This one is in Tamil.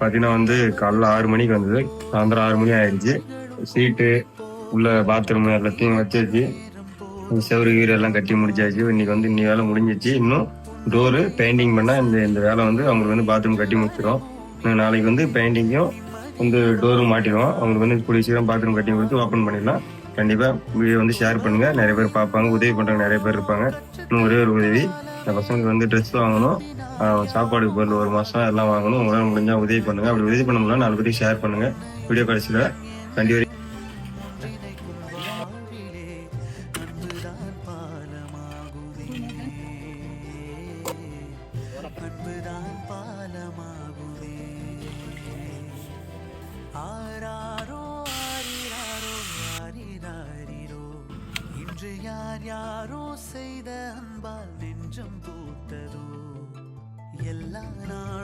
பார்த்தீங்கன்னா வந்து காலைல 6 மணிக்கு வந்தது. சாயந்தரம் 6 மணி ஆயிடுச்சு. சீட்டு, உள்ள பாத்ரூம் எல்லாத்தையும் வச்சாச்சு. செவுரு கீறு எல்லாம் கட்டி முடிச்சாச்சு. இன்னைக்கு வேலை முடிஞ்சிச்சு. இன்னும் டோரு பெயிண்டிங் பண்ணா இந்த இந்த வேலை வந்து அவங்களுக்கு வந்து பாத்ரூம் கட்டி முடிச்சிடும். நாளைக்கு வந்து பெயிண்டிங்கும் வந்து டோரும் மாட்டிடுவோம். அவங்களுக்கு வந்து கூடிய சீக்கிரம் பாத்ரூம் கட்டி கொடுத்து ஓப்பன் பண்ணிடலாம். கண்டிப்பா வீடியோ வந்து ஷேர் பண்ணுங்க. நிறைய பேர் பார்ப்பாங்க, உதவி பண்றவங்க நிறைய பேர் இருப்பாங்க. இன்னும் ஒரே ஒரு உதவி, இந்த பசங்களுக்கு வந்து ட்ரெஸ் வாங்கணும், சாப்பாடு பொருள் 1 மாசம் எல்லாம் வாங்கணும். உங்களால் முடிஞ்சா உதவி பண்ணுங்க. அப்படி உதவி பண்ண முடியல 4 பேருக்கு ஷேர் பண்ணுங்க. வீடியோ கடைசியில் கண்டிப்பா யார் யாரோ செய்த அன்பால் நெஞ்சம் பூத்ததோ எல்லா நாள்